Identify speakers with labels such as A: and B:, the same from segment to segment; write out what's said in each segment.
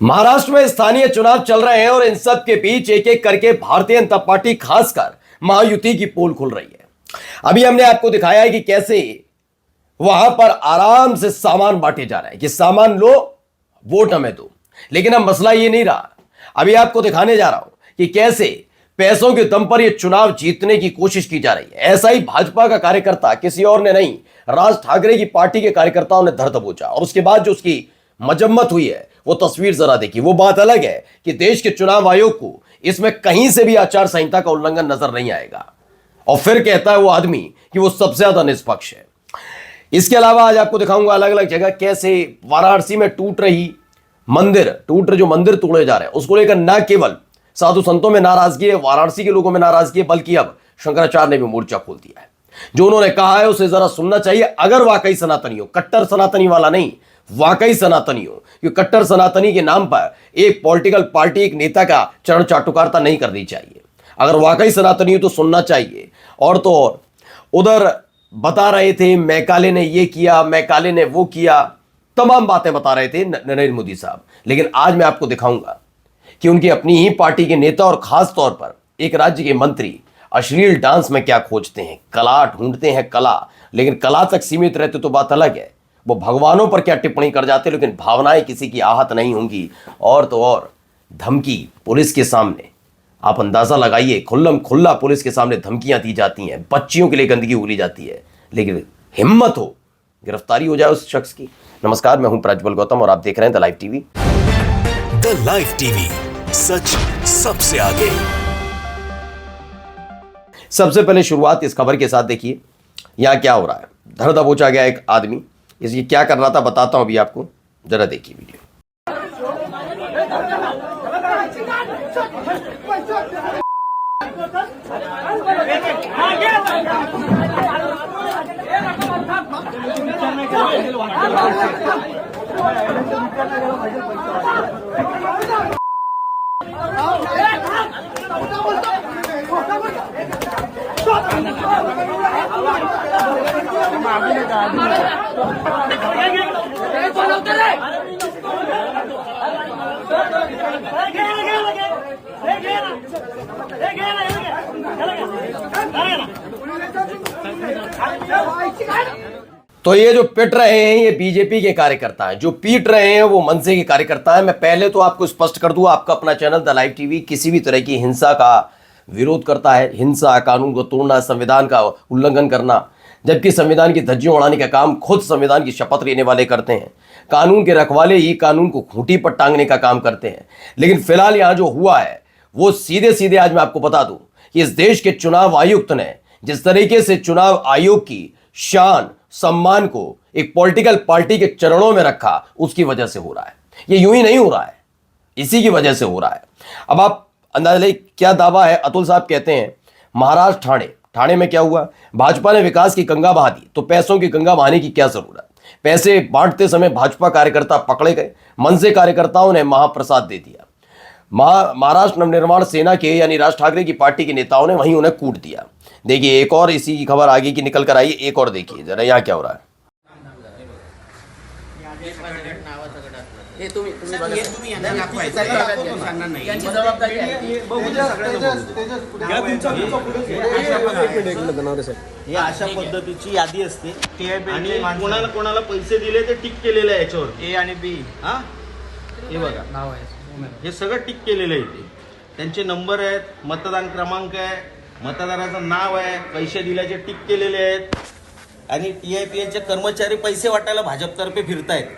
A: महाराष्ट्र में स्थानीय चुनाव चल रहे हैं और इन सब के बीच एक एक करके भारतीय जनता पार्टी खासकर महायुति की पोल खुल रही है। अभी हमने आपको दिखाया है कि कैसे वहां पर आराम से सामान बांटे जा रहे हैं कि सामान लो, वोट हमें दो। लेकिन अब मसला ये नहीं रहा। अभी आपको दिखाने जा रहा हूं कि कैसे पैसों के दम पर यह चुनाव जीतने की कोशिश की जा रही है। ऐसा ही भाजपा का कार्यकर्ता, किसी और ने नहीं, राज ठाकरे की पार्टी के कार्यकर्ताओं ने धर दबोचा और उसके बाद जो उसकी मजम्मत हुई है वो तस्वीर जरा देखिए। वो बात अलग है कि देश के चुनाव आयोग को इसमें कहीं से भी आचार संहिता का उल्लंघन नजर नहीं आएगा और फिर कहता है वो आदमी कि वो सबसे ज्यादा निष्पक्ष है। इसके अलावा आज आपको दिखाऊंगा अलग अलग जगह कैसे वाराणसी में टूट जो मंदिर तोड़े जा रहे हैं उसको लेकर न केवल साधु संतों में नाराजगी है, वाराणसी के लोगों में नाराजगी है, बल्कि अब शंकराचार्य ने भी मोर्चा खोल दिया है। जो उन्होंने कहा है उसे जरा सुनना चाहिए। अगर वाकई सनातनी हो, कट्टर सनातनी वाला नहीं, वाकई सनातनी हो, क्योंकि कट्टर सनातनी के नाम पर एक पॉलिटिकल पार्टी, एक नेता का चरण चाटुकारिता नहीं करनी चाहिए। अगर वाकई सनातनी हो तो सुनना चाहिए। और तो और उधर बता रहे थे मैकाले ने ये किया, मैकाले ने वो किया, तमाम बातें बता रहे थे नरेंद्र मोदी साहब। लेकिन आज मैं आपको दिखाऊंगा कि उनकी अपनी ही पार्टी के नेता और खास तौर पर एक राज्य के मंत्री अश्लील डांस में क्या खोजते हैं, कला ढूंढते हैं, कला। लेकिन कला तक सीमित रहते तो बात अलग है। वो भगवानों पर क्या टिप्पणी कर जाते, लेकिन भावनाएं किसी की आहत नहीं होंगी। और तो और धमकी पुलिस के सामने, आप अंदाजा लगाइए, खुल्लम खुल्ला पुलिस के सामने धमकियां दी जाती हैं, बच्चियों के लिए गंदगी उगली जाती है। लेकिन हिम्मत हो, गिरफ्तारी हो जाए उस शख्स की। नमस्कार, मैं हूं प्रज्वल गौतम और आप देख रहे हैं the live TV.
B: The live TV, सच सबसे आगे।
A: सबसे पहले शुरुआत इस खबर के साथ देखिए। यहां क्या हो रहा है, धर दबोचा गया एक आदमी। इसलिए क्या कर रहा था बताता हूं अभी आपको, जरा देखिए वीडियो। तो ये जो पिट रहे हैं ये बीजेपी के कार्यकर्ता हैं, जो पीट रहे हैं वो मनसे के कार्यकर्ता हैं। मैं पहले तो आपको स्पष्ट कर दूं, आपका अपना चैनल द लाइव टीवी किसी भी तरह की हिंसा का विरोध करता है। हिंसा, कानून को तोड़ना, संविधान का उल्लंघन करना, जबकि संविधान की धज्जियां उड़ाने का काम खुद संविधान की शपथ लेने वाले करते हैं। कानून के रखवाले ही कानून को खूंटी पर टांगने का काम करते हैं। लेकिन फिलहाल यहां जो हुआ है वो सीधे सीधे आज मैं आपको बता दूं कि इस देश के चुनाव आयुक्त ने जिस तरीके से चुनाव आयोग की शान, सम्मान को एक पॉलिटिकल पार्टी के चरणों में रखा, उसकी वजह से हो रहा है। ये यूं ही नहीं हो रहा है, इसी की वजह से हो रहा है। अब आप अंदाजा ले क्या दावा है। अतुल साहब कहते हैं महाराष्ट्र ठाणे में क्या हुआ, भाजपा ने विकास की गंगा बहा दी, तो पैसों की गंगा बहाने की क्या जरूरत। पैसे बांटते समय भाजपा कार्यकर्ता पकड़े गए, मनसे कार्यकर्ताओं ने महाप्रसाद दे दिया। महाराष्ट्र नवनिर्माण सेना के यानी राज ठाकरे की पार्टी के नेताओं ने वहीं उन्हें कूट दिया। देखिए एक और इसी की खबर आगे की निकल कर आई, एक और देखिए जरा यहाँ क्या हो रहा है।
C: अशा पद्धतीची यादी असते आणि कोणाला कोणाला पैसे दिले ते टिक केलेलं आहे याच्यावर, ए आणि बी। हा, हे बघा नाव आहे, हे सगळं टिक केलेलं आहे इथे। त्यांचे नंबर आहेत, मतदान क्रमांक आहे, मतदाराचं नाव आहे, पैसे दिल्याचे टिक केलेले आहेत। आणि टीआयपीएलचे कर्मचारी पैसे वाटायला भाजपतर्फे फिरतायत,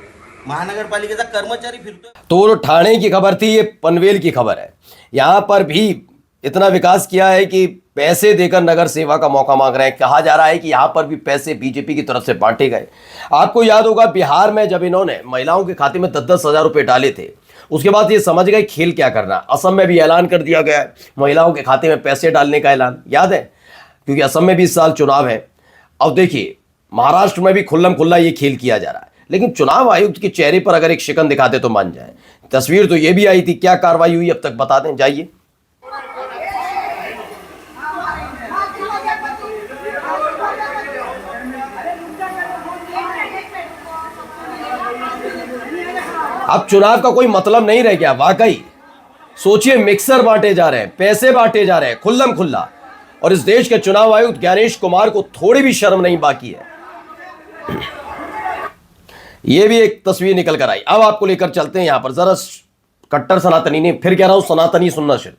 C: महानगरपालिकेचा कर्मचारी फिरतोय।
A: तो ठाणे की खबर थी, ये पनवेल की खबर है। यहां पर भी इतना विकास किया है कि पैसे देकर नगर सेवा का मौका मांग रहे हैं। कहा जा रहा है कि यहां पर भी पैसे बीजेपी की तरफ से बांटे गए। आपको याद होगा बिहार में जब इन्होंने महिलाओं के खाते में 10-10 हजार रुपए डाले थे, उसके बाद ये समझ गए खेल क्या करना। असम में भी ऐलान कर दिया गया है महिलाओं के खाते में पैसे डालने का ऐलान, याद है, क्योंकि असम में भी इस साल चुनाव है। अब देखिए महाराष्ट्र में भी खुल्लम खुल्ला ये खेल किया जा रहा है। लेकिन चुनाव आयुक्त के चेहरे पर अगर एक शिकन दिखाते तो मान जाए। तस्वीर तो ये भी आई थी, क्या कार्रवाई हुई अब तक बता दें, जाइए। अब चुनाव का कोई मतलब नहीं रह गया। वाकई सोचिए, मिक्सर बांटे जा रहे हैं, पैसे बांटे जा रहे हैं खुल्लम खुल्ला, और इस देश के चुनाव आयुक्त ज्ञानेश कुमार को थोड़ी भी शर्म नहीं बाकी है। यह भी एक तस्वीर निकल कर आई। अब आपको लेकर चलते हैं यहां पर जरा कट्टर सनातनी ने, फिर कह रहा हूं सनातनी सुनना, सिर्फ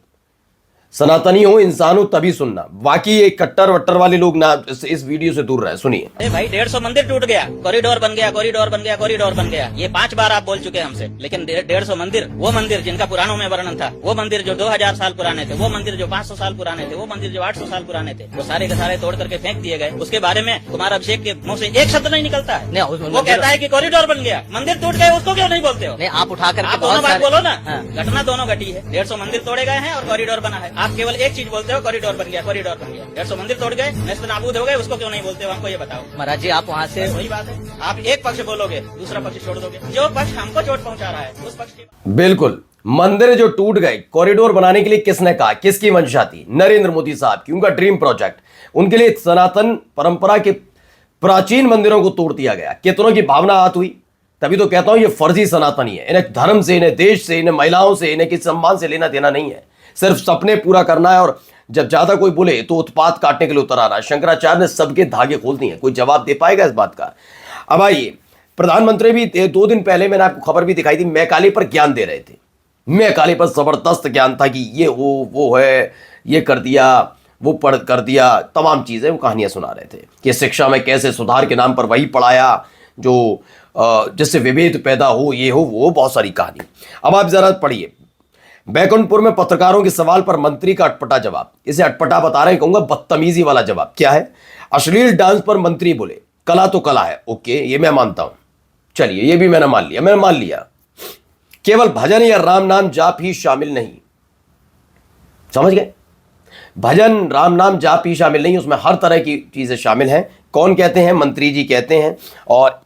A: सनातनी हो, इंसान हो तभी सुनना। बाकी ये कट्टर वट्टर वाले लोग ना इस वीडियो से दूर रहे। सुनिए।
D: अरे भाई 150 मंदिर टूट गया, कॉरिडोर बन गया, कॉरिडोर बन गया, कॉरिडोर बन गया, ये 5 बार आप बोल चुके हैं हमसे। लेकिन 150 मंदिर, वो मंदिर जिनका पुराणों में वर्णन था, वो मंदिर जो 2000 साल पुराने थे, वो मंदिर जो 500 साल पुराने थे, वो मंदिर जो 800 साल पुराने थे, वो सारे के सारे तोड़ करके फेंक दिए गए। उसके बारे में कुमार अभिषेक के मुंह से एक शब्द नहीं निकलता है। वो कहता है कि कॉरिडोर बन गया, मंदिर टूट गए, उसको क्यों नहीं बोलते हो?
E: नहीं, आप उठा कर
D: आप दोनों बात बोलो ना। घटना दोनों घटी है, 150 मंदिर तोड़े गए हैं और कॉरिडोर बना है। आप केवल एक चीज बोलते हो, कॉरिडोर बन गया, कॉरिडोर बन गया। 150 मंदिर तोड़ गए, नेस्त नाबूद हो गए, उसको क्यों नहीं बोलते हो? हमको ये बताओ।
E: महाराज जी, आप वहाँ से
D: वही बात है, आप एक पक्ष बोलोगे, दूसरा पक्ष छोड़ दोगे। जो पक्ष हमको चोट पहुंचा रहा है उस पक्ष की
A: बिल्कुल। मंदिर जो टूट गए, कॉरिडोर बनाने के लिए किसने कहा, किसकी मंशा थी? नरेंद्र मोदी साहब की, उनका ड्रीम प्रोजेक्ट। उनके लिए सनातन परंपरा के प्राचीन मंदिरों को तोड़ दिया गया। कितनों की भावना आहत हुई। तभी तो कहता हूं ये फर्जी सनातनी है। इन्हें धर्म से, इन्हें देश से, इन्हें महिलाओं से, इन्हें किसी सम्मान से लेना देना नहीं है। सिर्फ सपने पूरा करना है, और जब ज्यादा कोई बोले तो उत्पात काटने के लिए उतर आना। शंकराचार्य ने सबके धागे खोल दिए। कोई जवाब दे पाएगा इस बात का? अब आइए, प्रधानमंत्री भी 2 दिन पहले मैंने आपको खबर भी दिखाई थी, मैकाले पर ज्ञान दे रहे थे। मैकाले पर जबरदस्त ज्ञान था कि ये वो है, ये कर दिया, वो पढ़ कर दिया, तमाम चीजें वो कहानियां सुना रहे थे कि शिक्षा में कैसे सुधार के नाम पर वही पढ़ाया जो जिससे विभेद पैदा हो, ये हो वो, बहुत सारी कहानी। अब आप जरा पढ़िए। बैकुंठपुर में पत्रकारों के सवाल पर मंत्री का अटपटा जवाब। इसे अटपटा बता रहे हैं, कहूंगा बदतमीजी वाला जवाब। क्या है? अश्लील डांस पर मंत्री बोले, कला तो कला है, ओके ये मैं मानता हूं, चलिए ये भी मैंने मान लिया। केवल भजन या राम नाम जाप ही शामिल नहीं। समझ गए? भजन राम नाम जाप ही शामिल नहीं, उसमें हर तरह की चीजें शामिल हैं। कौन कहते हैं? मंत्री जी कहते हैं। और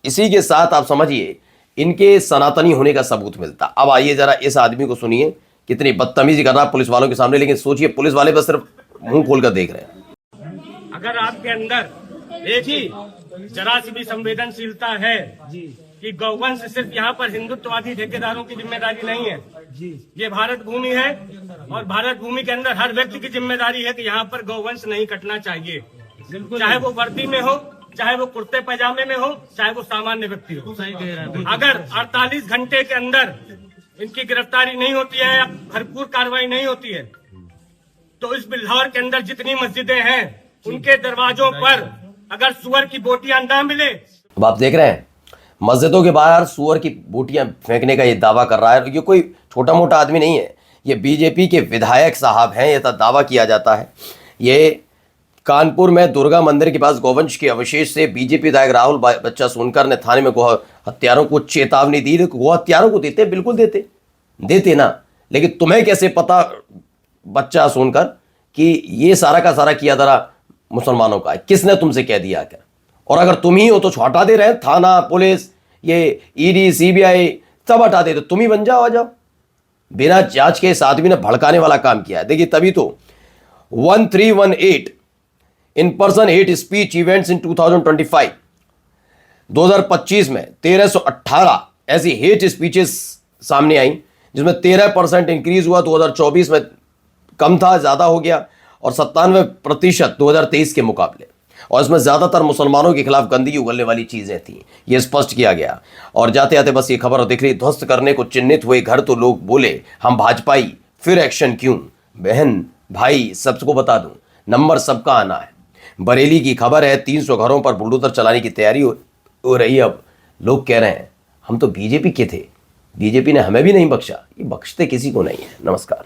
A: इसी के साथ आप समझिए इनके सनातनी होने का सबूत मिलता। अब आइए जरा इस आदमी को सुनिए, कितनी बदतमीजी कर रहा है पुलिस वालों के सामने। लेकिन सोचिए, पुलिस वाले बस सिर्फ मुंह खोलकर देख रहे हैं।
F: अगर आपके अंदर एक ही जरा सी भी संवेदनशीलता है कि गौवंश सिर्फ यहाँ पर हिंदुत्ववादी ठेकेदारों की जिम्मेदारी नहीं है, ये भारत भूमि है, और भारत भूमि के अंदर हर व्यक्ति की जिम्मेदारी है कि यहाँ पर गौवंश नहीं कटना चाहिए। चाहे वो वर्दी में हो, चाहे वो कुर्ते पैजामे में हो, चाहे वो सामान्य व्यक्ति हो। अगर 48 घंटे के अंदर इनकी गिरफ्तारी नहीं होती है या भरपूर कार्रवाई नहीं होती है, तो इस बिल्हौर के अंदर जितनी मस्जिदें हैं उनके दरवाजों पर अगर सुअर की बोटियां न मिले।
A: अब आप देख रहे हैं, मस्जिदों के बाहर सुअर की बोटियां फेंकने का ये दावा कर रहा है। ये कोई छोटा मोटा आदमी नहीं है, ये बीजेपी के विधायक साहब हैं। ये दावा किया जाता है। ये कानपुर में दुर्गा मंदिर के पास गौवंश के अवशेष से बीजेपी विधायक राहुल बच्चा सोनकर ने थाने में गौ हत्यारों को चेतावनी दी। गौ हत्यारों को देते, बिल्कुल देते ना। लेकिन तुम्हें कैसे पता बच्चा सोनकर कि ये सारा का सारा किया धरा मुसलमानों का है? किसने तुमसे कह दिया क्या? और अगर तुम ही हो तो हटा दे रहे हैं। थाना, पुलिस, ये ईडी, सीबीआई सब हटा दे, तो तुम ही बन जाओ, आ जाओ। बिना जांच के इस आदमी ने भड़काने वाला काम किया है। देखिए, तभी तो 1318 in person hate speech events in 2025 2025 में 1318 ऐसी हेट स्पीचेस सामने आई, जिसमें 13% इंक्रीज हुआ। 2024 में कम था, ज्यादा हो गया, और 97% 2023 के मुकाबले। और इसमें ज्यादातर मुसलमानों के खिलाफ गंदगी उगलने वाली चीजें थी, ये स्पष्ट किया गया। और जाते जाते बस ये खबर दिख रही, ध्वस्त करने को चिन्हित हुए घर तो लोग बोले हम भाजपाई, फिर एक्शन क्यों? बहन भाई सबको बता दूं, नंबर सबका आना है। बरेली की खबर है, 300 घरों पर बुलडोजर चलाने की तैयारी हो रही है। अब लोग कह रहे हैं हम तो बीजेपी के थे, बीजेपी ने हमें भी नहीं बख्शा। ये बख्शते किसी को नहीं है। नमस्कार।